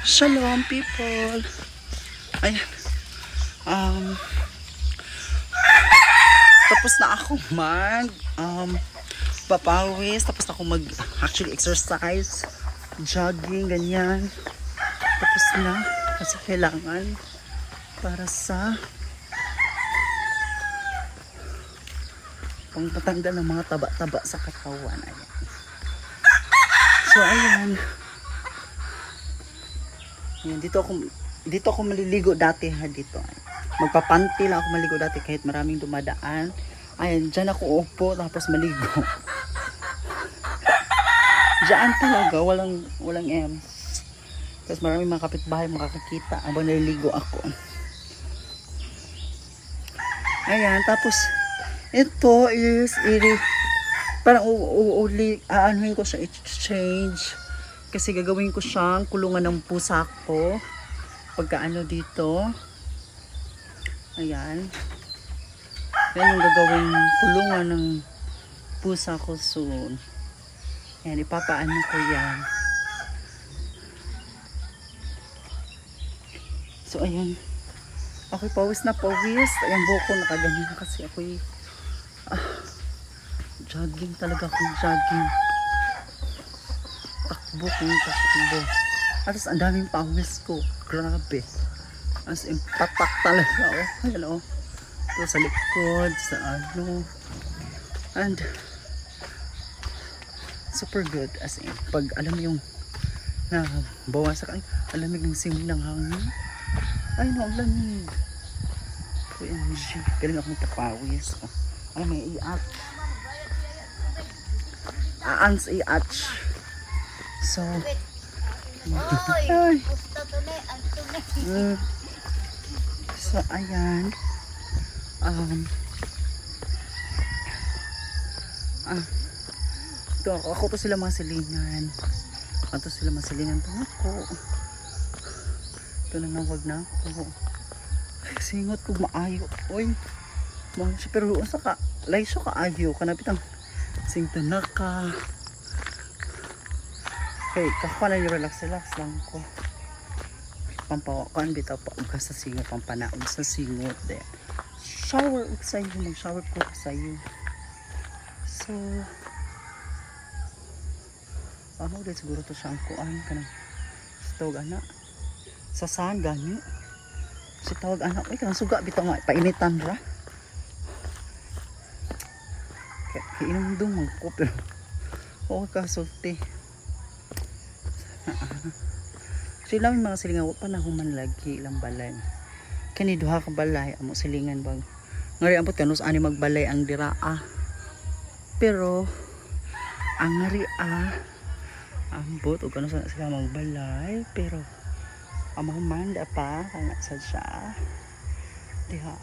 Shalom people. Ayan. Tapos na ako papawis, tapos na ako actually exercise, jogging, ganyan. Tapos na kasi kailangan para sa pangtatanggal ng mga taba-taba sa katawan. Ayan. So ayan. Ayan, dito ako maliligo dati ha, dito. Magpapanti lang ako maligo dati kahit maraming dumadaan. Ayan, dyan ako upo tapos maligo. Diyan talaga, walang Tapos maraming mga kapitbahay makakakita habang naliligo ako. Ayan, tapos ito is parang aanuhin ko siya exchange kasi gagawin ko siyang kulungan ng pusa ko pagkaano dito. Ayan. Yan yung gagawin kulungan ng pusa ko soon. Ayan, ipapaano ko yan. So ayan, ako'y pawis na pawis. Ayan, buko nakaganyan kasi ako'y jogging talaga akong jogging. Takbo kong takbo. At ang daming pawis ko. Grabe. As in, patak talaga. Oh. Ayan o. Ito sa likod, sa ano. And, super good. As in, pag alam mo yung bawasak, ay, alamig ng simoy ng hangin. Ay, no, ang lamig. OMG. Galing akong tapawis. Ay, may iat. Aans iat. So, ay. So, ayan. Ito, ako to sila mga silingan. Ito sila mga silingan. Ito ako. Ito nanawag na ako. Ay, singot ko maayo. Uy. Pero sa ka, layso ka ayo. Kanapit ang singto na ka. Okay, kakuha na yung relax lang ko. Pampawakan bitaw pa ugas sa singot, pampanaog sa singot din. Shower ko sa iyo, mag-shower ko sa iyo. So, ulit siguro to siyang kuan kanang tawag anak. Sa saga ni. Si tawag anak, uy kanang suga bitaw nga painitan ra. Kaya inundong magko pero okay ka sulti. Sila may mga silingan pa na human lagi ilang balay. Kani duha ka balay amo silingan bag. Ngari ambot kanus ani magbalay ang diraa. Pero ang ngari ambot og kanus sila magbalay pero amo manda pa kana sad siya. Diha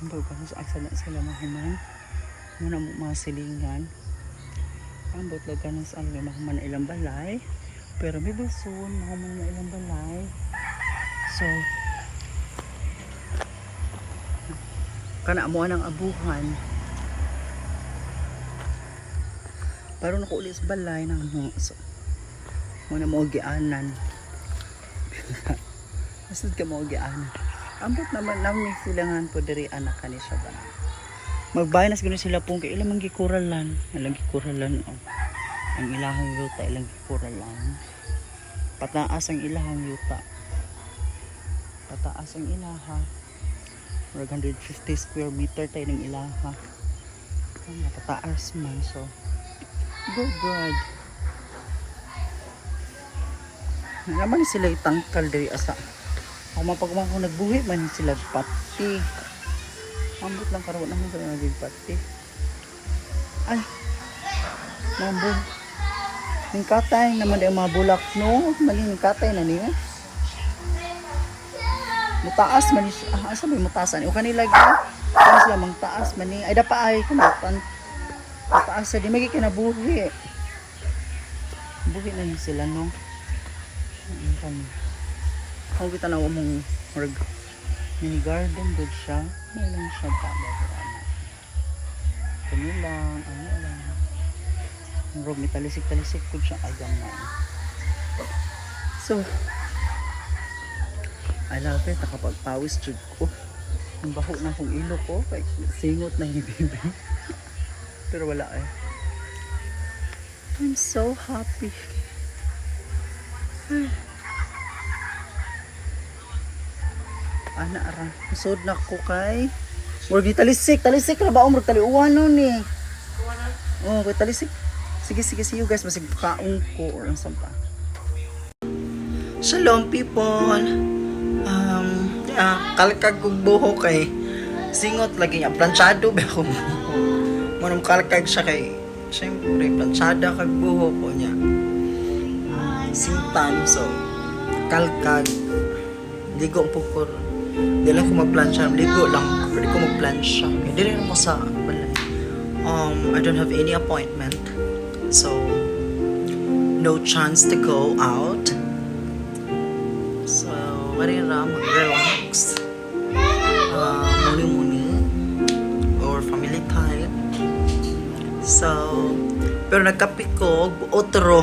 ambot kanus sila mahuman. Muna mo mga silingan. Ambot lang kanus ang mahuman ilang balay. Pero may buson, mahuman na ilang balay. So, kana mo ang abuhan. Pero naku ulit sa balay na mo. So, muna mo gianan. Masud ka mo gianan. Ambot naman namin silangan po diri anak kani siya ba. Magbayan na siguro sila pong kay ilang gikuralan. Ilang gikuralan oh. Ang ilahang yuta ilang gikuralan. Pataas ang ilahang yuta. Pataas ang ilaha. 150 square meter tayo ng ilaha. Pataas man. So, good. Naman sila itangkal dari asa. Ako mapagmang kung nagbuhi man sila pati. Ambot lang karoon naman sila nagpati. Ay. Mambun. Ning katay naman ang mga bulak no. Mali ning katay na niya. Mutaas man siya. Asa ba mutaasan? O kanila ano sila mang taas man ni. Ay dapa ay kumatan. Mataas sa di magi kinabuhi. Buhi na sila no. Kung kita na mong mini garden good siya. May lang siya pa. Kanilang ano lang. Rog, may talisik-talisik ko siya. Ay, gamay. So, I love it. Nakapagpawis jud ko. Ang baho na akong ilo ko. Kay singot na yung baby. Pero wala eh. I'm so happy. Ana ara. Usod na ko kay. Murag di talisik. Talisik na ba? Murag taliuwan nun eh. Oh, kay talisik. Sige, see you guys. Masig kaong ko or ang sampa. Shalom people. Kalkag kong buho kay singot lagi niya. Planchado ba ako buho? Manong kalkag siya kay siyempre planchada kag buho ko niya. Singtan. So, kalkag. Ligo ang pukor. Di lang ko magplansya. Ligo lang. Pwede ko magplansya. Hindi rin ako sa balay. I don't have any appointment. So, no chance to go out. So, marira, mag-relax. Muni-muni. Or family time. So, pero nagkape ko, otro.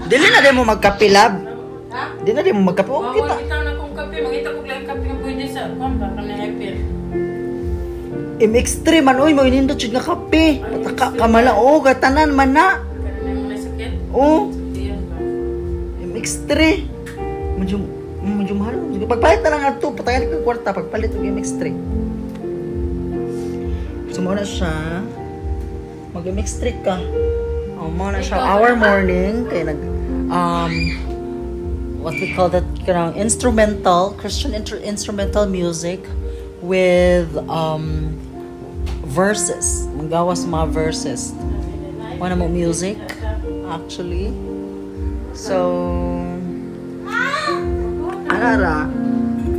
Dili na din mo magkape, lab. Di na din mo magkape. O, kita. Bitaw na kong kape. Mangita ko lang kape nga pwede sa kwamba. Kami hyper. MX3 man, oy, mo inindot yun nga kape. Pataka ka mala, o, gatanan man na. Kaya na may sakit. O, Diyan ba? MX3. Medyo mahal. Pagpalit na lang nga ito, patayan ka kwarta, pagpalit ng MX3. So, muna siya. Mag-MX3 ka. Muna siya, our morning. Kaya what we call that, instrumental, Christian instrumental music with, verses. Magawa sa mga verses. Wala mo music, actually. So, anara,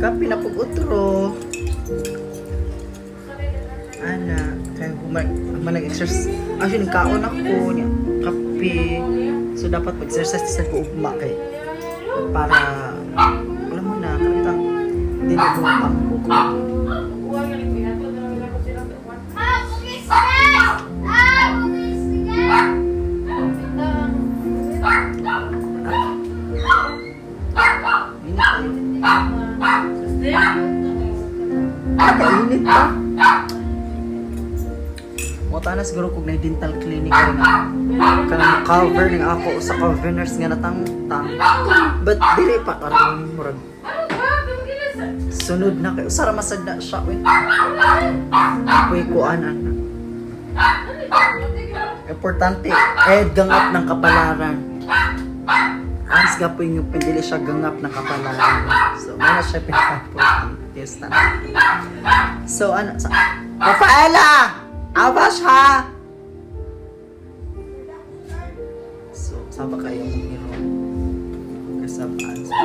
kapi na pag-utro. Ana, kaya mag-exercise. Actually, kaon ako niya. Kapi. So, dapat mag-exercise sa kuugma kay para, alam mo na, kalitang dinigo ang buko. Kainit pa. Mota na siguro kung na dental clinic rin ako. Kanang cover ng ako sa coveners nga natang-tang. But dili pa karon murag. Sunod na kayo. Sara masad na siya. Uy, kuanan na. Importante, gangap ng kapalaran. Ans ka po yung pindili siya gangap ng kapalaran. So, muna siya pinaka-important. So, ano? Rafaela! Awas ha! So, saba kayo mong hero. Kasabaan sa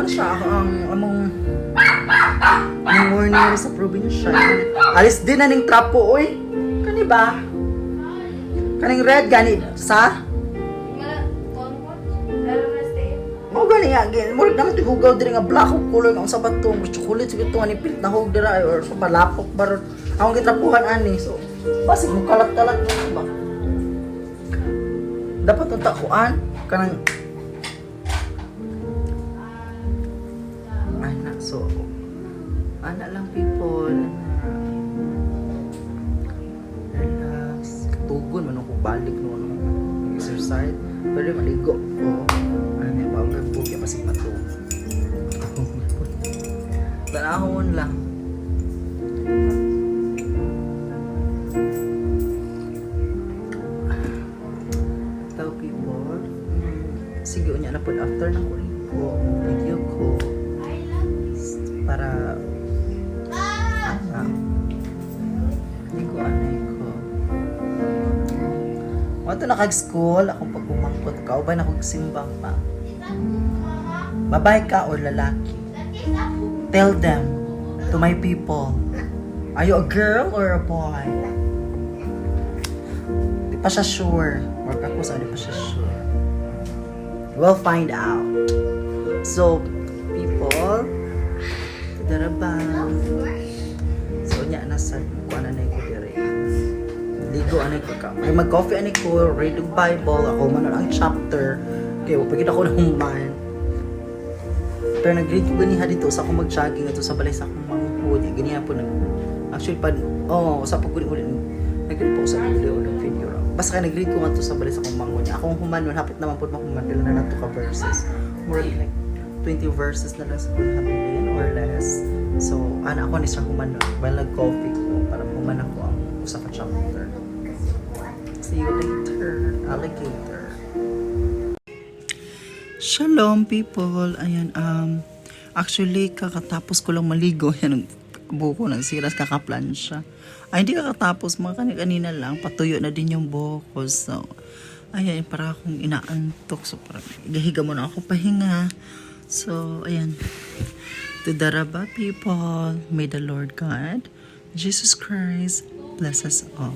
ano siya ang among morning sa probinsya. Alis din na ning trapo oy. Kani ba? Kaning red gani sa? Mo gani nga gin. Mo naman tigugaw diri nga black color nga usa to, chocolate siguro to ani pilit na hog dira or sa palapok barot. Akong gitrapuhan ani. So, basig mo kalat-kalat ba? Dapat unta kuan kanang so, anak lang people. Relax. Tugon man ako balik no exercise. Pero maligo ko. Ano ba ang bugya masig mato. Tanahon lang. Tao people. Sige unya na pud after na ko video ko. Para hindi ko anay ko wato na kag-school akong pagkumangkot ka o ba na kong simbang pa babae ka or lalaki tell them to my people are you a girl or a boy di pa siya sure work ako sa di pa siya sure We'll find out. So, people, daraba. So, nya nasa kuan na ko dire. Ligo anay ko ka. Ay mag-coffee anay ko, read the Bible, ako man ang chapter. Okay, pagkita ko na human. Pero nag-read ko ganiha dito sa akong mag-jogging ato sa balay sa akong manghud. Ganiha po nag actually sa pag-uli nag-read po sa video ng video. Basta kaya nag-read ko nga to sa balay sa akong manghud. Akong human hapit naman po mahuman pila na nato ka verses. More like 20 verses na lang sa habilin or less. So, ako ni sa human while nag-coffee ko para human ako ang usa ka chapter. See you later, alligator. Shalom people. Ayan, actually kakatapos ko lang maligo. Yan ang buko ng siras, kakaplansya. Ay, hindi kakatapos, mga kanina lang, patuyo na din yung buko. So, ayan, para akong inaantok. So, parang gahiga mo na ako pahinga. So, ayan. To the Rabba people, may the Lord God, Jesus Christ, bless us all.